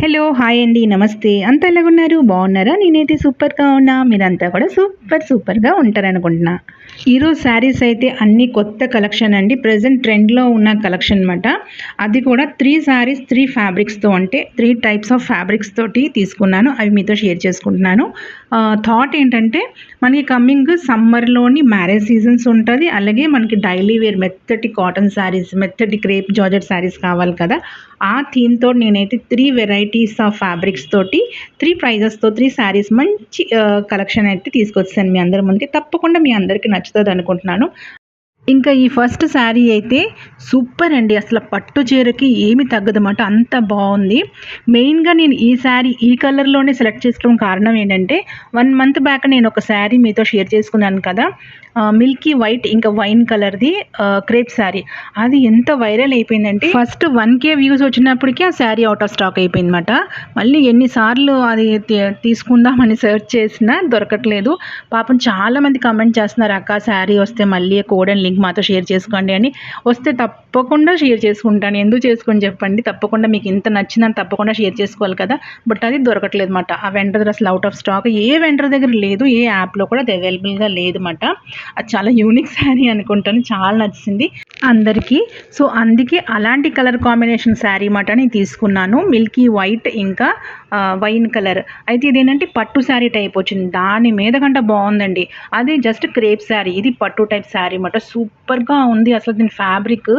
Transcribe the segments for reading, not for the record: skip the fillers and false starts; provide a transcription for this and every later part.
Hello! Hi అండి. నమస్తే. అంతా ఎలాగున్నారు? బాగున్నారా? నేనైతే సూపర్‌గా ఉన్నా. మీరంతా కూడా సూపర్‌గా ఉంటారనుకుంటున్నా. ఈరోజు శారీస్ అయితే అన్నీ కొత్త కలెక్షన్ అండి. ప్రెజెంట్ ట్రెండ్‌లో ఉన్న కలెక్షన్ అనమాట. అది కూడా 3 శారీస్ 3 ఫ్యాబ్రిక్స్‌తో అంటే 3 టైప్స్ ఆఫ్ ఫ్యాబ్రిక్స్ తోటి తీసుకున్నాను. అవి మీతో షేర్ చేసుకుంటున్నాను. థాట్ ఏంటంటే మనకి కమింగ్ సమ్మర్‌లోని మ్యారేజ్ సీజన్స్ ఉంటది. అలాగే మనకి డైలీ వేర్ మెత్తటి కాటన్ శారీస్, మెత్తటి క్రేప్ జార్జెట్ శారీస్ కావాలి కదా! ఆ థీమ్‌తో నేనైతే 3 వెరైటీస్ ఆఫ్ ఫ్యాబ్రిక్స్ తోటి 3 ప్రైజెస్‌తో 3 శారీస్ మంచి కలెక్షన్ అయితే తీసుకొచ్చేసాను మీ అందరి ముందుకి. తప్పకుండా మీ అందరికీ నచ్చుతదనుకుంటున్నాను. ఇంకా ఈ ఫస్ట్ శారీ అయితే సూపర్ అండి. అసల పట్టు చీరకి ఏమి తగ్గదన్నమాట. అంత బావుంది. మెయిన్‌గా నేను ఈ శారీ ఈ కలర్‌లోనే సెలెక్ట్ చేసుకోవడం కారణం ఏంటంటే 1 మంత్ బ్యాక్ నేను ఒక శారీ మీతో షేర్ చేసుకున్నాను కదా! మిల్కీ వైట్ ఇంకా వైన్ కలర్‌ది క్రేప్ శారీ. అది ఎంత వైరల్ అయిపోయిందంటే ఫస్ట్ 1,000 వ్యూస్ వచ్చినప్పటికి ఆ శారీ ఔట్ ఆఫ్ స్టాక్ అయిపోయిందన్నమాట. మళ్ళీ ఎన్ని సార్లు అది తీసుకుందామని సెర్చ్ చేసినా దొరకట్లేదు. పాపం చాలామంది కామెంట్ చేస్తున్నారు, అక్క శారీ వస్తే మళ్ళీ కోడ్ అండ్ లింక్ మాతో షేర్ చేసుకోండి అని. వస్తే తప్పకుండా షేర్ చేసుకుంటాను. ఎందుకు చేసుకోను చెప్పండి. తప్పకుండా మీకు ఇంత నచ్చిందని తప్పకుండా షేర్ చేసుకోవాలి కదా! బట్ అది దొరకట్లేదు మాట. ఆ వెండర్ అసలు out of stock. A vendor దగ్గర లేదు. ఏ యాప్‌లో కూడా అది అవైలబుల్‌గా లేదన్నమాట. అది చాలా యూనిక్ శారీ అనుకుంటాను. చాలా నచ్చింది అందరికీ. సో, అందుకే అలాంటి కలర్ కాంబినేషన్ శారీ మాట నేను తీసుకున్నాను. మిల్కీ వైట్ ఇంకా వైన్ కలర్. అయితే ఇదేంటంటే పట్టు శారీ టైప్ వచ్చింది. దాని మీద కంటే బావుందండి. అది జస్ట్ క్రేప్ శారీ. ఇది పట్టు టైప్ శారీ మాట. సూపర్‌గా ఉంది. అసలు దీని ఫ్యాబ్రిక్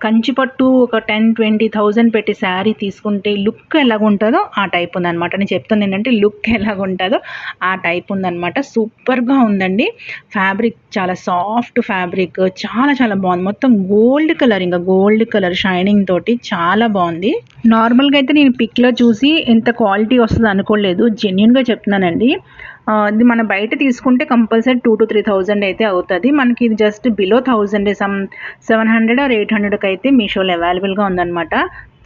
కంచి పట్టు ఒక 10,000-20,000 పెట్టి శారీ తీసుకుంటే లుక్ ఎలాగుంటదో ఆ టైప్ ఉందనమాట. నేను చెప్తుంది ఏంటంటే లుక్ ఎలాగుంటదో ఆ టైప్ ఉందనమాట. సూపర్‌గా ఉందండి. ఫ్యాబ్రిక్ చాలా సాఫ్ట్ ఫ్యాబ్రిక్. చాలా బాగుంది. మొత్తం గోల్డ్ కలర్, ఇంకా గోల్డ్ కలర్ షైనింగ్ తోటి చాలా బాగుంది. నార్మల్‌గా అయితే నేను పిక్‌లో చూసి ఇంత క్వాలిటీ వస్తది అనుకోలేదు. జెన్యూన్‌గా చెప్తున్నానండి. ఇది మనం బయట తీసుకుంటే కంపల్సరీ 2,000-3,000 అయితే అవుతది. మనకి ఇది జస్ట్ బిలో 1000 700 ఆర్ 800కి అయితే మీషోలో అవైలబుల్‌గా ఉందన్నమాట.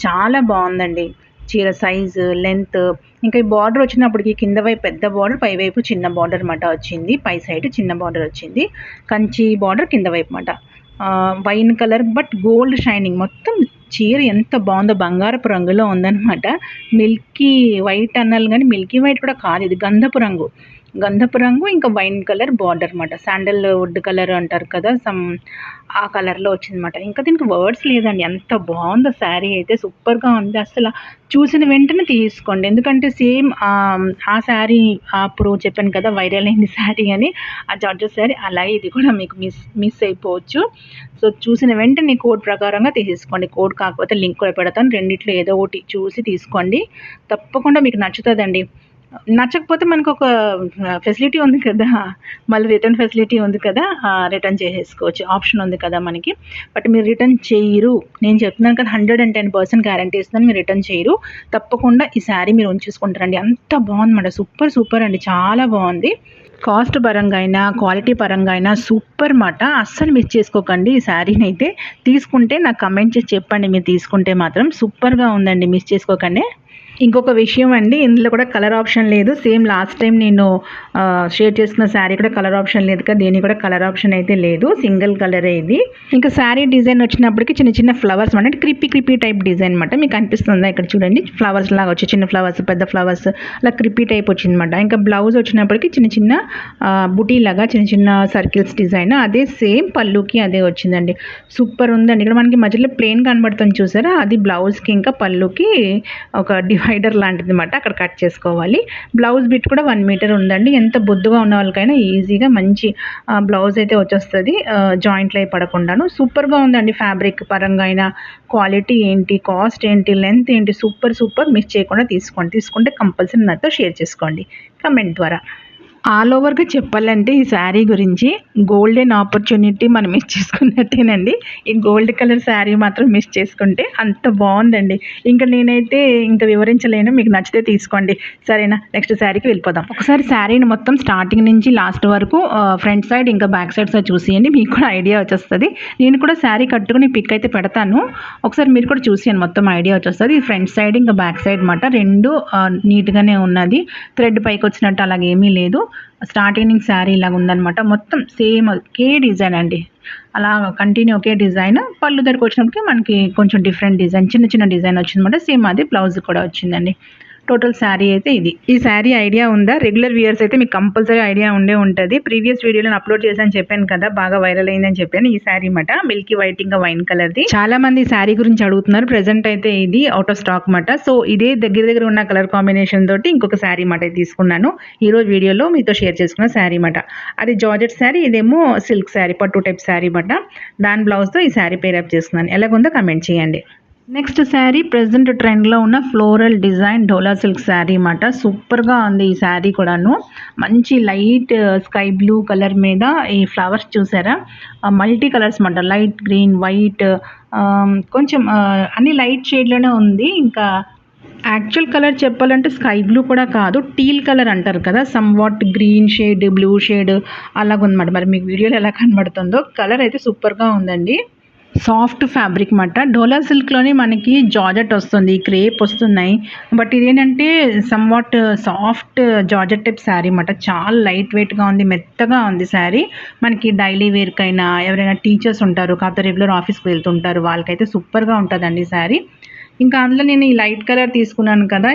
చాలా బాగుందండి. చీర సైజు, లెంత్, ఇంకా ఈ బార్డర్ వచ్చినప్పటికి కింద వైపు పెద్ద బార్డర్, పై వైపు చిన్న బార్డర్ మాట వచ్చింది. పై సైడ్ చిన్న బార్డర్ వచ్చింది. కంచి బార్డర్ కింద వైపు మాట. Wine colour but gold shining. మొత్తం చీర ఎంత బాగుందో బంగారపు రంగులో ఉందన్నమాట. మిల్కీ వైట్ అనాలి గానీ మిల్కీ వైట్ కూడా కాదు, ఇది గంధపు రంగు. గంధపు రంగు ఇంకా వైన్ కలర్ బార్డర్ మాట. శాండల్ వుడ్ కలర్ అంటారు కదా! ఆ కలర్‌లో వచ్చిందన్నమాట. ఇంకా దీనికి వర్డ్స్ లేదండి. ఎంత బాగుందో శారీ అయితే సూపర్‌గా ఉంది. అసల చూసిన వెంటనే తీసుకోండి. ఎందుకంటే సేమ్ ఆ శారీ అప్పుడు చెప్పాను కదా! వైరల్ అయింది శారీ అని. ఆ జార్జెట్ శారీ అలాగే ఇది కూడా మీకు మిస్ అయిపోవచ్చు. సో, చూసిన వెంటనే కోడ్ ప్రకారంగా తీసేసుకోండి. కోడ్ కాకపోతే లింక్ కూడా పెడతాను. రెండిట్లో ఏదో ఒకటి చూసి తీసుకోండి. తప్పకుండా మీకు నచ్చుతదండి. నచ్చకపోతే మనకొక ఫెసిలిటీ ఉంది కదా! మళ్ళీ రిటర్న్ ఫెసిలిటీ ఉంది కదా! రిటర్న్ చేసేసుకోవచ్చు. ఆప్షన్ ఉంది కదా మనకి. బట్ మీరు రిటర్న్ చెయ్యరు. నేను చెప్తున్నాను కదా! 110% గ్యారంటీ ఇస్తున్నాను. మీరు రిటర్న్ చేయరు. తప్పకుండా ఈ శారీ మీరు ఉంచేసుకుంటారండి. అంత బాగుందన్నమాట. సూపర్ అండి. చాలా బాగుంది. కాస్ట్ పరంగా అయినా, క్వాలిటీ పరంగా అయినా సూపర్ మాట. అస్సలు మిస్ చేసుకోకండి ఈ శారీనైతే. తీసుకుంటే నాకు కమెంట్ చేసి చెప్పండి మీరు తీసుకుంటే మాత్రం. సూపర్‌గా ఉందండి. మిస్ చేసుకోకండి. ఇంకొక విషయం అండి, ఇందులో కూడా కలర్ ఆప్షన్ లేదు. సేమ్ లాస్ట్ టైం నేను షేర్ చేసుకున్న శారీ కూడా కలర్ ఆప్షన్ లేదు కదా! దీనికి కూడా కలర్ ఆప్షన్ అయితే లేదు. సింగిల్ కలరే ఇది. ఇంకా శారీ డిజైన్ వచ్చినప్పటికి చిన్న ఫ్లవర్స్ అంటే క్రిప్పీ టైప్ డిజైన్ అనమాట. మీకు అనిపిస్తుందా? ఇక్కడ చూడండి, ఫ్లవర్స్ లాగా వచ్చి చిన్న ఫ్లవర్స్, పెద్ద ఫ్లవర్స్ అలా క్రిప్పీ టైప్ వచ్చిందనమాట. ఇంకా బ్లౌజ్ వచ్చినప్పటికి చిన్న బుటీ లాగా చిన్న సర్కిల్స్ డిజైన్. అదే సేమ్ పళ్ళుకి అదే వచ్చిందండి. సూపర్ ఉందండి. ఇక్కడ మనకి మధ్యలో ప్లెయిన్ కనబడుతుంది చూసారా? అది బ్లౌజ్‌కి ఇంకా పళ్ళుకి ఒక డివైడర్ లాంటిదన్నమాట. అక్కడ కట్ చేసుకోవాలి. బ్లౌజ్ బిట్ కూడా 1 మీటర్ ఉందండి. ఎంత బొద్దుగా ఉన్న వాళ్ళకైనా ఈజీగా మంచి బ్లౌజ్ అయితే వచ్చేస్తది. జాయింట్లు అయి పడకుండాను. సూపర్‌గా ఉందండి. ఫ్యాబ్రిక్ పరంగా అయినా, క్వాలిటీ ఏంటి, కాస్ట్ ఏంటి, లెంత్ ఏంటి, సూపర్ మిస్ చేయకుండా తీసుకోండి. తీసుకుంటే కంపల్సరీ నాతో షేర్ చేసుకోండి కామెంట్ ద్వారా. ఆల్ ఓవర్‌గా చెప్పాలంటే ఈ శారీ గురించి గోల్డెన్ ఆపర్చునిటీ మనం మిస్ చేసుకున్నట్టేనండి. ఈ గోల్డ్ కలర్ శారీ మాత్రం మిస్ చేసుకుంటే. అంత బాగుందండి. నేనైతే వివరించలేను. మీకు నచ్చితే తీసుకోండి. సరేనా? నెక్స్ట్ శారీకి వెళ్ళిపోదాం. ఒకసారి శారీని మొత్తం స్టార్టింగ్ నుంచి లాస్ట్ వరకు ఫ్రంట్ సైడ్ ఇంకా బ్యాక్ సైడ్ చూసేయండి. మీకు కూడా ఐడియా వచ్చేస్తది. నేను కూడా శారీ కట్టుకుని పిక్ అయితే పెడతాను. ఒకసారి మీరు కూడా చూసేయండి. మొత్తం ఐడియా వచ్చేస్తది. ఫ్రంట్ సైడ్ ఇంకా బ్యాక్ సైడ్ మాట 2 నీట్‌గానే ఉన్నది. థ్రెడ్ పైకి వచ్చినట్టు అలాగేమీ లేదు. స్టార్టింగ్ శారీ ఇలాగ ఉందనమాట. మొత్తం సేమ్ ఒకే డిజైన్ అండి. అలా కంటిన్యూ ఒకే డిజైన్. పళ్ళు దగ్గరికి వచ్చినప్పటికి మనకి కొంచెం డిఫరెంట్ డిజైన్, చిన్న చిన్న డిజైన్ వచ్చిందనమాట. సేమ్ అది బ్లౌజ్ కూడా వచ్చిందండి. టోటల్ శారీ అయితే ఇది. ఈ శారీ ఐడియా ఉందా? రెగ్యులర్ వ్యూయర్స్ అయితే మీకు కంపల్సరీ ఐడియా ఉండే ఉంటుంది. ప్రీవియస్ వీడియోలో అప్లోడ్ చేశాను చెప్పాను కదా, బాగా వైరల్ అయిందని చెప్పాను. ఈ శారీ మాట మిల్కీ వైట్ ఇంకా వైన్ కలర్ది. చాలా మంది శారీ గురించి అడుగుతున్నారు. ప్రెసెంట్ అయితే ఇది అవుట్ ఆఫ్ స్టాక్ మాట. సో ఇదే దగ్గర ఉన్న కలర్ కాంబినేషన్ తోటి ఇంకొక శారీ మాట తీసుకున్నాను. ఈ రోజు వీడియోలో మీతో షేర్ చేసుకున్న శారీ మాట. అది జార్జెట్ శారీ, ఇదేమో సిల్క్ శారీ, పట్టు టైప్ శారీ మాట. దాని బ్లౌజ్తో ఈ శారీ పేరప్ చేసుకున్నాను. ఎలాగుందో కమెంట్ చేయండి. నెక్స్ట్ శారీ ప్రెజెంట్ ట్రెండ్లో ఉన్న ఫ్లోరల్ డిజైన్ డోలా సిల్క్ శారీ అన్నమాట. సూపర్గా ఉంది ఈ శారీ కూడాను. మంచి లైట్ స్కై బ్లూ కలర్ మీద ఈ ఫ్లవర్స్ చూసారా, మల్టీ కలర్స్ అన్నమాట. లైట్ గ్రీన్, వైట్, కొంచెం అన్ని లైట్ షేడ్లోనే ఉంది. ఇంకా యాక్చువల్ కలర్ చెప్పాలంటే స్కై బ్లూ కూడా కాదు, టీల్ కలర్ అంటారు కదా, somewhat green shade, blue shade అలాగుందన్నమాట. మరి మీకు వీడియోలో ఎలా కనబడుతుందో, కలర్ అయితే సూపర్గా ఉందండి. సాఫ్ట్ ఫ్యాబ్రిక్ మాట. డోలా సిల్క్లోనే మనకి జార్జెట్ వస్తుంది, క్రేప్ వస్తున్నాయి. బట్ ఇదేంటంటే somewhat soft georgette type sari మాట. చాలా లైట్ వెయిట్గా ఉంది, మెత్తగా ఉంది శారీ. మనకి డైలీ వేర్కైనా, ఎవరైనా టీచర్స్ ఉంటారు కాకపోతే రెగ్యులర్ ఆఫీస్కి వెళ్తుంటారు, వాళ్ళకైతే సూపర్గా ఉంటుందండి శారీ. ఇంకా అందులో నేను ఈ లైట్ కలర్ తీసుకున్నాను కదా,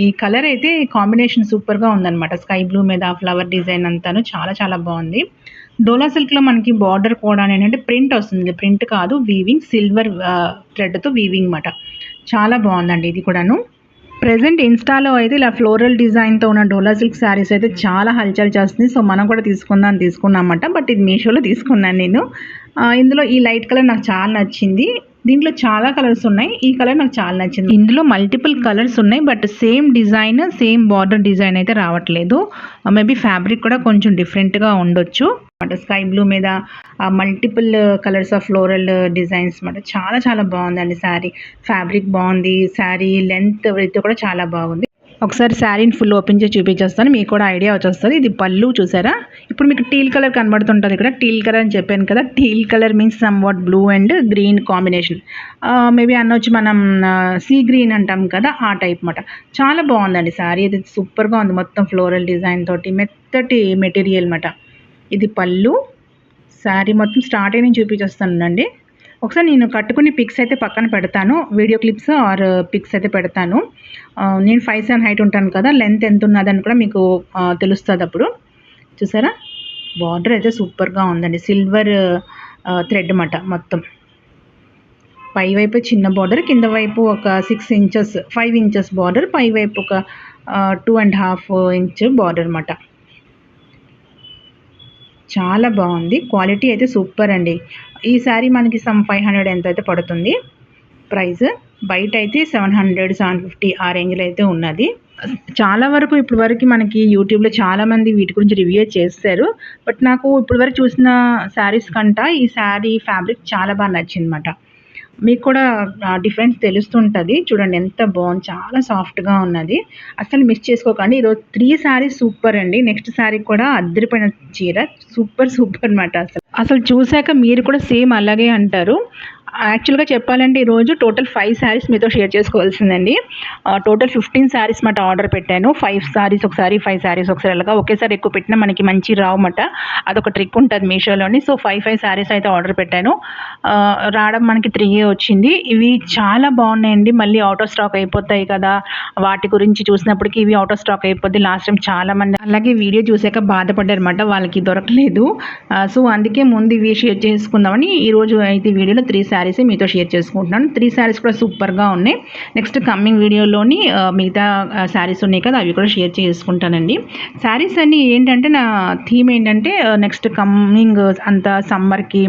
ఈ కలర్ అయితే కాంబినేషన్ సూపర్గా ఉందన్నమాట. స్కై బ్లూ మీద ఫ్లవర్ డిజైన్ అంతాను చాలా చాలా బాగుంది. డోలా సిల్క్లో మనకి బార్డర్ కూడా ఏంటంటే ప్రింట్ వస్తుంది, ప్రింట్ కాదు వీవింగ్, సిల్వర్ థ్రెడ్తో వీవింగ్ మాట. చాలా బాగుందండి ఇది కూడాను. ప్రెజెంట్ ఇన్స్టాలో అయితే ఇలా ఫ్లోరల్ డిజైన్తో ఉన్న డోలా సిల్క్ శారీస్ అయితే చాలా హల్చల్ చేస్తుంది. సో మనం కూడా తీసుకున్నామన్నమాట. బట్ ఇది మీషోలో తీసుకున్నాను నేను. ఇందులో ఈ లైట్ కలర్ నాకు చాలా నచ్చింది. దీంట్లో చాలా కలర్స్ ఉన్నాయి, ఈ కలర్ నాకు చాలా నచ్చింది. ఇందులో మల్టిపుల్ కలర్స్ ఉన్నాయి, but same design, same border design అయితే రావట్లేదు. మేబీ ఫ్యాబ్రిక్ కూడా కొంచెం డిఫరెంట్గా ఉండొచ్చు. స్కై బ్లూ మీద multiple colours of floral designs అన్నమాట. చాలా చాలా బాగుందండి శారీ. ఫ్యాబ్రిక్ బాగుంది, శారీ లెంత్ విడ్త్ కూడా చాలా బాగుంది. ఒకసారి శారీని ఫుల్ ఓపెన్ చేసి చూపించేస్తాను, మీకు కూడా ఐడియా వచ్చేస్తుంది. ఇది పళ్ళు చూసారా. ఇప్పుడు మీకు టీల్ కలర్ కనబడుతుంటుంది ఇక్కడ. టీల్ కలర్ అని చెప్పాను కదా, teal colour means some what blue and green combination. Maybe అనొచ్చు మనం సీ గ్రీన్ అంటాం కదా, ఆ టైప్ మాట. చాలా బాగుందండి శారీ. ఇది సూపర్గా ఉంది, మొత్తం ఫ్లోరల్ డిజైన్ తోటి మెత్తటి మెటీరియల్ మాట. ఇది పళ్ళు. శారీ మొత్తం స్టార్టింగ్ నుంచి చూపించేస్తానండి. ఒకసారి నేను కట్టుకుని పిక్స్ అయితే పక్కన పెడతాను, వీడియో క్లిప్స్ ఆర్ పిక్స్ అయితే పెడతాను. నేను 5'7" హైట్ ఉంటాను కదా, లెంత్ ఎంత ఉన్నదని కూడా మీకు తెలుస్తుంది అప్పుడు. చూసారా, బార్డర్ అయితే సూపర్గా ఉందండి. సిల్వర్ థ్రెడ్ మాట మొత్తం. పై వైపు చిన్న బార్డర్, కింద వైపు ఒక 6 ఇంచెస్ 5 ఇంచెస్ బార్డర్, పై వైపు ఒక 2.5 ఇంచ్ బార్డర్ అన్నమాట. చాలా బాగుంది. క్వాలిటీ అయితే సూపర్ అండి. ఈ శారీ మనకి సమ్ 500 ఎంత అయితే పడుతుంది ప్రైస్. బయట అయితే 700, 750 ఆ రేంజ్లో అయితే ఉన్నది. చాలా వరకు ఇప్పుడు వరకు మనకి యూట్యూబ్లో చాలామంది వీటి గురించి రివ్యూ చేస్తారు. బట్ నాకు ఇప్పుడు వరకు చూసిన శారీస్ కంటే ఈ శారీ ఫ్యాబ్రిక్ చాలా బాగా నచ్చింది అన్నమాట. మీకు కూడా డిఫరెన్స్ తెలుస్తుంటుంది. చూడండి ఎంత బాగుంది, చాలా సాఫ్ట్గా ఉన్నది. అసలు మిస్ చేసుకోకండి. ఈరోజు 3 శారీస్ సూపర్ అండి. నెక్స్ట్ శారీ కూడా అద్దరిపోయిన చీర, సూపర్ అన్నమాట. అసలు చూశాక మీరు కూడా సేమ్ అలాగే అంటారు. యాక్చువల్గా చెప్పాలంటే ఈరోజు టోటల్ 5 శారీస్ మీతో షేర్ చేసుకోవాల్సిందండి. టోటల్ 15 శారీస్ మాట ఆర్డర్ పెట్టాను. 5 శారీస్ ఒకసారి, 5 శారీస్ ఒకసారి, అలాగా ఒకేసారి ఎక్కువ పెట్టినా మనకి మంచి రావన్నమాట. అదొక ట్రిక్ ఉంటుంది మీషోలోని. సో 5 శారీస్ అయితే ఆర్డర్ పెట్టాను. రావడం మనకి 3 వచ్చింది. ఇవి చాలా బాగున్నాయండి. మళ్ళీ అవుట్ ఆఫ్ స్టాక్ అయిపోతాయి కదా, వాటి గురించి చూసినప్పటికీ ఇవి అవుట్ ఆఫ్ స్టాక్ అయిపోద్ది. లాస్ట్ టైం చాలామంది అలాగే వీడియో చూసాక బాధపడ్డారన్నమాట, వాళ్ళకి దొరకలేదు. సో అందుకే ముందు ఇవి షేర్ చేసుకుందామని ఈరోజు అయితే వీడియోలో 3 శారీస్ మీతో షేర్ చేసుకుంటున్నాను. 3 శారీస్ కూడా సూపర్గా ఉన్నాయి. నెక్స్ట్ కమ్మింగ్ వీడియోలోని మిగతా శారీస్ ఉన్నాయి కదా, అవి కూడా షేర్ చేసుకుంటానండి. శారీస్ అన్నీ ఏంటంటే నా థీమ్ ఏంటంటే నెక్స్ట్ కమ్మింగ్ అంతా సమ్మర్కి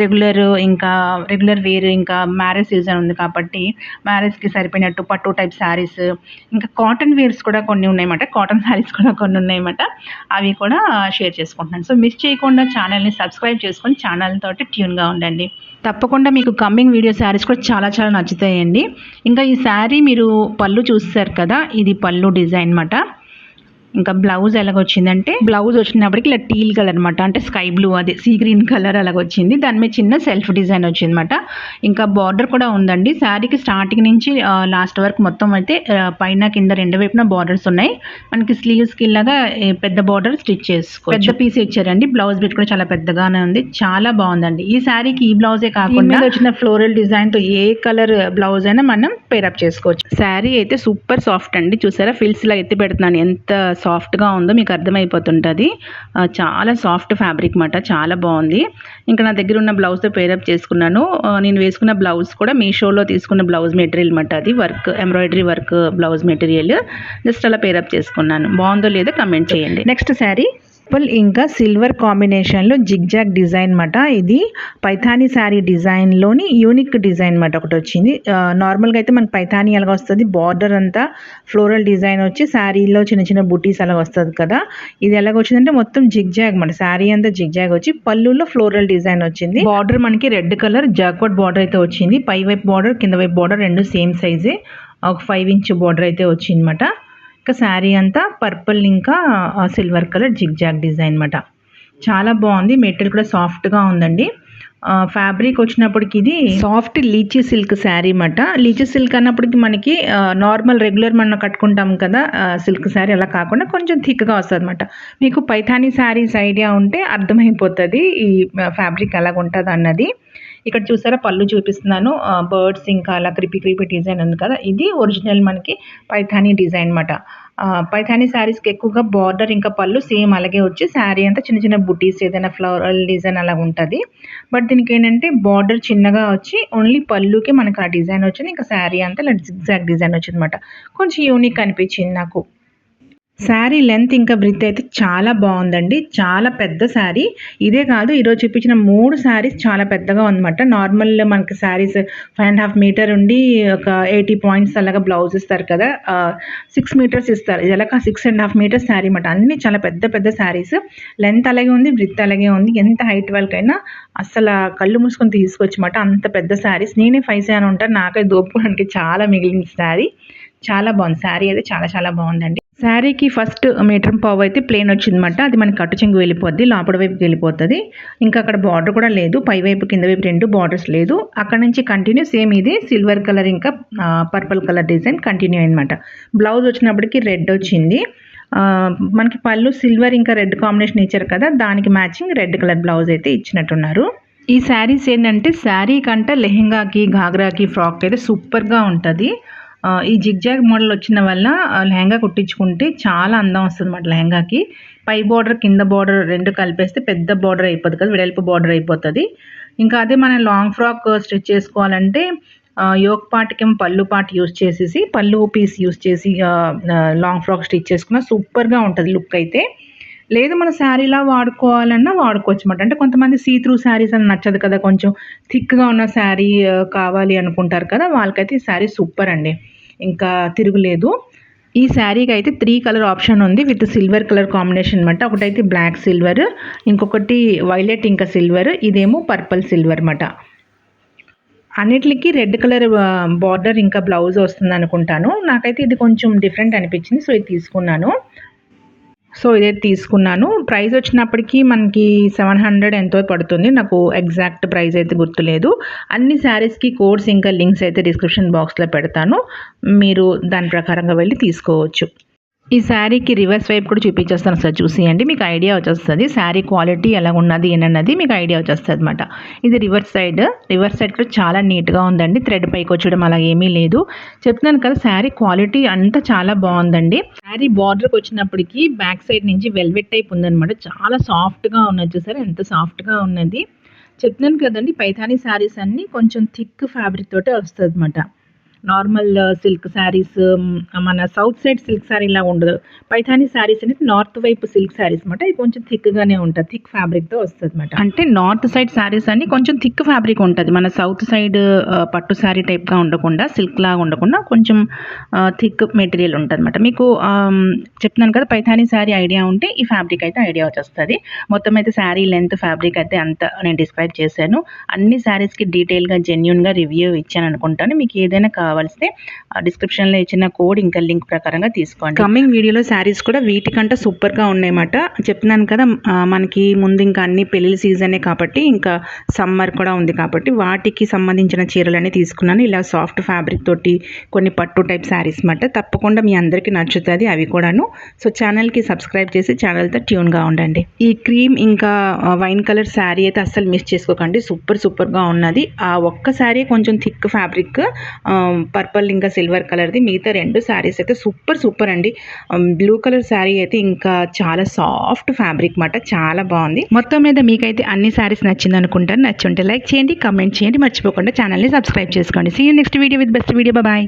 రెగ్యులర్ వేర్, ఇంకా మ్యారేజ్ సీజన్ ఉంది కాబట్టి మ్యారేజ్కి సరిపోయినట్టు పట్టు టైప్ శారీస్, ఇంకా కాటన్ వేర్స్ కూడా కొన్ని ఉన్నాయన్నమాట. కాటన్ శారీస్ కూడా కొన్ని ఉన్నాయన్నమాట. అవి కూడా షేర్ చేసుకుంటున్నాను. సో మిస్ చేయకుండా ఛానల్ని సబ్స్క్రైబ్ చేసుకొని ఛానల్ తోటి ట్యూన్గా ఉండండి. తప్పకుండా మీకు కమ్మింగ్ వీడియో శారీస్ కూడా చాలా చాలా నచ్చుతాయండి. ఇంకా ఈ శారీ మీరు పళ్ళు చూస్తారు కదా, ఇది పళ్ళు డిజైన్ అన్నమాట. ఇంకా బ్లౌజ్ ఎలాగొచ్చిందంటే బ్లౌజ్ వచ్చినప్పటికి ఇలా టీల్ కలర్ అనమాట, అంటే స్కై బ్లూ అదే సీ గ్రీన్ కలర్ అలాగొచ్చింది. దాని మీద చిన్న సెల్ఫ్ డిజైన్ వచ్చింది అనమాట. ఇంకా బార్డర్ కూడా ఉందండి. శారీకి స్టార్టింగ్ నుంచి లాస్ట్ వరకు మొత్తం అయితే పైన కింద రెండు వైపున బార్డర్స్ ఉన్నాయి. మనకి స్లీవ్స్కి ఇలాగా పెద్ద బార్డర్ స్టిచ్ చేసుకో పెద్ద పీస్ ఇచ్చారండి. బ్లౌజ్ బిట్ కూడా చాలా పెద్దగానే ఉంది, చాలా బాగుందండి. ఈ శారీకి ఈ బ్లౌజే కాకుండా వచ్చిన ఫ్లోరల్ డిజైన్ తో ఏ కలర్ బ్లౌజ్ అయినా మనం పేరప్ చేసుకోవచ్చు. శారీ అయితే సూపర్ సాఫ్ట్ అండి. చూసారా ఫిల్స్ లా ఎత్తి పెడుతున్నాను, ఎంత సాఫ్ట్గా ఉందో మీకు అర్థమైపోతుంటుంది. చాలా సాఫ్ట్ ఫ్యాబ్రిక్ మాట, చాలా బాగుంది. ఇంకా నా దగ్గర ఉన్న బ్లౌజ్తో పేరప్ చేసుకున్నాను. నేను వేసుకున్న బ్లౌజ్ కూడా మీషోలో తీసుకున్న బ్లౌజ్ మెటీరియల్ మాట, అది work embroidery work blouse material. Just అలా పేరప్ చేసుకున్నాను. బాగుందో లేదో కమెంట్ చేయండి. నెక్స్ట్ శారీ పర్పుల్ ఇంకా సిల్వర్ కాంబినేషన్లో జిగ్జాగ్ డిజైన్ మాట. ఇది పైథానీ శారీ డిజైన్లోని యూనిక్ డిజైన్ మాట ఒకటి వచ్చింది. నార్మల్గా అయితే మనకి పైథానీ అలాగ వస్తుంది, బార్డర్ అంతా ఫ్లోరల్ డిజైన్ వచ్చి శారీలో చిన్న చిన్న బుటీస్ అలా వస్తుంది కదా. ఇది ఎలాగ వచ్చిందంటే మొత్తం జిగ్జాగ్ మాట, శారీ అంతా జిగ్జాగ్ వచ్చి పళ్ళులో ఫ్లోరల్ డిజైన్ వచ్చింది. బార్డర్ మనకి రెడ్ కలర్ జాక్వర్డ్ బార్డర్ అయితే వచ్చింది. పై వైపు బార్డర్ కింద వైపు బార్డర్ రెండు సేమ్ సైజే, ఒక 5 ఇంచ్ బార్డర్ అయితే వచ్చింది అనమాట. ఇంకా శారీ అంతా పర్పుల్ ఇంకా సిల్వర్ కలర్ జిగ్జాగ్ డిజైన్ అనమాట. చాలా బాగుంది. మెటీరియల్ కూడా సాఫ్ట్గా ఉందండి. ఫ్యాబ్రిక్ వచ్చినప్పటికి ఇది సాఫ్ట్ లీచీ సిల్క్ శారీ అన్నమాట. లీచీ సిల్క్ అన్నప్పటికి మనకి నార్మల్ రెగ్యులర్ మనం కట్టుకుంటాం కదా సిల్క్ శారీ, అలా కాకుండా కొంచెం థిక్గా వస్తుంది అనమాట. మీకు పైథానీ శారీస్ ఐడియా ఉంటే అర్థమైపోతుంది ఈ ఫ్యాబ్రిక్ ఎలాగ ఉంటుంది అన్నది. ఇక్కడ చూసారా పళ్ళు చూపిస్తున్నాను, బర్డ్స్ ఇంకా అలా క్రిపీ డిజైన్ ఉంది కదా, ఇది ఒరిజినల్ మనకి పైథానీ డిజైన్ అనమాట. పైథానీ శారీస్కి ఎక్కువగా బార్డర్ ఇంకా పళ్ళు సేమ్ అలాగే వచ్చి శారీ అంతా చిన్న చిన్న బుటీస్ ఏదైనా ఫ్లవరల్ డిజైన్ అలా ఉంటుంది. బట్ దీనికి ఏంటంటే బార్డర్ చిన్నగా వచ్చి ఓన్లీ పళ్ళుకి మనకు ఆ డిజైన్ వచ్చింది. ఇంకా శారీ అంతా ఇలా జిగ్జాగ్ డిజైన్ వచ్చింది అనమాట. కొంచెం యూనిక్ అనిపించింది నాకు. శారీ లెంత్ ఇంకా బ్రిత్ అయితే చాలా బాగుందండి, చాలా పెద్ద శారీ. ఇదే కాదు ఈరోజు చూపించిన 3 శారీస్ చాలా పెద్దగా ఉందన్నమాట. నార్మల్ మనకి శారీస్ 5.5 మీటర్ ఉండి ఒక 80 పాయింట్స్ అలాగా బ్లౌజ్ ఇస్తారు కదా, 6 మీటర్స్ ఇస్తారు. ఇది ఎలా 6.5 మీటర్స్ శారీ అన్నమాట. అన్నీ చాలా పెద్ద పెద్ద శారీస్. లెంత్ అలాగే ఉంది, బ్రిత్ అలాగే ఉంది. ఎంత హైట్ వాళ్ళకైనా అసలు కళ్ళు మూసుకొని తీసుకోవచ్చమాట, అంత పెద్ద శారీస్. నేనే 5 అని ఉంటాను, నాకైతే దోపుకోవడానికి చాలా మిగిలిన శారీ. చాలా బాగుంది శారీ అయితే, చాలా చాలా బాగుందండి. శారీకి ఫస్ట్ మీటర్ పావు అయితే ప్లేన్ వచ్చిందన్నమాట. అది మనకి కట్టు చెంగు వెళ్ళిపోద్ది, లోపల వైపుకి వెళ్ళిపోతుంది. ఇంకా అక్కడ బార్డర్ కూడా లేదు, పై వైపు కింద వైపు 2 బార్డర్స్ లేదు. అక్కడ నుంచి కంటిన్యూ సేమ్ ఇది సిల్వర్ కలర్ ఇంకా పర్పుల్ కలర్ డిజైన్ కంటిన్యూ అన్నమాట. బ్లౌజ్ వచ్చినప్పటికి రెడ్ వచ్చింది. మనకి పళ్ళు సిల్వర్ ఇంకా రెడ్ కాంబినేషన్ ఇచ్చారు కదా, దానికి మ్యాచింగ్ రెడ్ కలర్ బ్లౌజ్ అయితే ఇచ్చినట్టున్నారు. ఈ శారీస్ ఏంటంటే శారీ కంటే లెహెంగాకి ఘాగ్రాకి ఫ్రాక్ అయితే సూపర్గా ఉంటుంది. ఈ జిగ్జాగ్ మోడల్ వచ్చిన వల్ల లెహంగా కుట్టించుకుంటే చాలా అందం వస్తుంది అన్నమాట. లెహంగాకి పై బార్డర్ కింద బార్డర్ రెండు కలిపేస్తే పెద్ద బార్డర్ అయిపోతుంది కదా, వెడల్పు బార్డర్ అయిపోతుంది. ఇంకా అదే మనం లాంగ్ ఫ్రాక్ స్టిచ్ చేసుకోవాలంటే యోక్ పార్ట్కి పళ్ళు పార్ట్ యూస్ చేసేసి పళ్ళు పీస్ యూస్ చేసి లాంగ్ ఫ్రాక్ స్టిచ్ చేసుకున్న సూపర్గా ఉంటుంది లుక్ అయితే. లేదు మన శారీలా వాడుకోవాలన్నా వాడుకోవచ్చు అన్నమాట. అంటే కొంతమంది సీ త్రూ శారీస్ అని నచ్చదు కదా, కొంచెం థిక్గా ఉన్న శారీ కావాలి అనుకుంటారు కదా, వాళ్ళకైతే ఈ శారీ సూపర్ అండి, ఇంకా తిరుగులేదు. ఈ శారీకి అయితే 3 కలర్ ఆప్షన్ ఉంది విత్ సిల్వర్ కలర్ కాంబినేషన్ అనమాట. ఒకటైతే బ్లాక్ సిల్వర్, ఇంకొకటి వైలెట్ ఇంకా సిల్వర్, ఇదేమో పర్పుల్ సిల్వర్ అనమాట. అన్నిటికి రెడ్ కలర్ బార్డర్ ఇంకా బ్లౌజ్ వస్తుంది అనుకుంటాను. నాకైతే ఇది కొంచెం డిఫరెంట్ అనిపించింది, సో ఇది తీసుకున్నాను. ఇదైతే తీసుకున్నాను. ప్రైస్ వచ్చినప్పటికీ మనకి 700 ఎంతో పడుతుంది, నాకు ఎగ్జాక్ట్ ప్రైస్ అయితే గుర్తులేదు. అన్ని శారీస్కి కోడ్స్ ఇంకా లింక్స్ అయితే డిస్క్రిప్షన్ బాక్స్లో పెడతాను, మీరు దాని ప్రకారంగా వెళ్ళి తీసుకోవచ్చు. ఈ శారీకి రివర్స్ వైపు కూడా చూపించేస్తాను సార్, చూసేయండి, మీకు ఐడియా వచ్చేస్తుంది శారీ క్వాలిటీ ఎలా ఉన్నది ఏంటన్నది మీకు ఐడియా వచ్చేస్తుంది అనమాట. ఇది రివర్స్ సైడ్ కూడా చాలా నీట్గా ఉందండి, థ్రెడ్ పైకి వచ్చడం అలా ఏమీ లేదు. చెప్తున్నాను కదా శారీ క్వాలిటీ అంతా చాలా బాగుందండి. శారీ బార్డర్కి వచ్చినప్పటికీ బ్యాక్ సైడ్ నుంచి వెల్వెట్ టైప్ ఉందన్నమాట, చాలా సాఫ్ట్గా ఉన్నది. చూసారా ఎంత సాఫ్ట్గా ఉన్నది. చెప్తున్నాను కదండి పైథానీ శారీస్ అన్నీ కొంచెం థిక్ ఫ్యాబ్రిక్ తోటే వస్తుంది అనమాట. నార్మల్ సిల్క్ శారీస్ మన సౌత్ సైడ్ సిల్క్ శారీ లాగా ఉండదు. పైథానీ శారీస్ అనేది నార్త్ వైపు సిల్క్ శారీస్ అనమాట, ఇది కొంచెం థిక్గానే ఉంటుంది, థిక్ ఫ్యాబ్రిక్తో వస్తుంది అనమాట. అంటే నార్త్ సైడ్ శారీస్ అన్ని కొంచెం థిక్ ఫ్యాబ్రిక్ ఉంటుంది, మన సౌత్ సైడ్ పట్టు శారీ టైప్గా ఉండకుండా సిల్క్ లాగా ఉండకుండా కొంచెం థిక్ మెటీరియల్ ఉంటుంది అనమాట. మీకు చెప్తున్నాను కదా పైథానీ శారీ ఐడియా ఉంటే ఈ ఫ్యాబ్రిక్ అయితే ఐడియా వచ్చేస్తుంది. మొత్తం అయితే శారీ లెంత్ ఫ్యాబ్రిక్ అయితే అంత నేను డిస్క్రైబ్ చేశాను. అన్ని శారీస్కి డీటెయిల్గా జెన్యున్గా రివ్యూ ఇచ్చాను అనుకుంటాను. మీకు ఏదైనా కావాలి కావాల్స్తే డిస్క్రిప్షన్లో ఇచ్చిన కోడ్ ఇంకా లింక్ ప్రకారంగా తీసుకోండి. కమింగ్ వీడియోలో శారీస్ కూడా వీటికంటే సూపర్గా ఉన్నాయన్నమాట. చెప్తున్నాను కదా, మనకి ముందు ఇంకా అన్ని పెళ్ళిళ్ళ సీజనే కాబట్టి ఇంకా సమ్మర్ కూడా ఉంది కాబట్టి వాటికి సంబంధించిన చీరలన్నీ తీసుకున్నాను. ఇలా సాఫ్ట్ ఫ్యాబ్రిక్ తోటి కొన్ని పట్టు టైప్ శారీస్ మాట. తప్పకుండా మీ అందరికీ నచ్చుతుంది అవి కూడాను. సో ఛానల్కి సబ్స్క్రైబ్ చేసి ఛానల్తో ట్యూన్గా ఉండండి. ఈ క్రీమ్ ఇంకా వైన్ కలర్ శారీ అయితే అస్సలు మిస్ చేసుకోకండి, సూపర్గా ఉన్నది. ఆ ఒక్క శారీ కొంచెం థిక్ ఫ్యాబ్రిక్, పర్పుల్ ఇంకా సిల్వర్ కలర్ది. మిగతా 2 శారీస్ అయితే సూపర్ అండి. బ్లూ కలర్ శారీ అయితే ఇంకా చాలా సాఫ్ట్ ఫ్యాబ్రిక్ మాట, చాలా బాగుంది. మొత్తం మీద మీకైతే అన్ని శారీస్ నచ్చింది అనుకుంటాను. నచ్చుంటే లైక్ చేయండి, కామెంట్ చేయండి, మర్చిపోకుండా ఛానల్ని సబ్స్క్రైబ్ చేసుకోండి. See you next video with best video. Bye.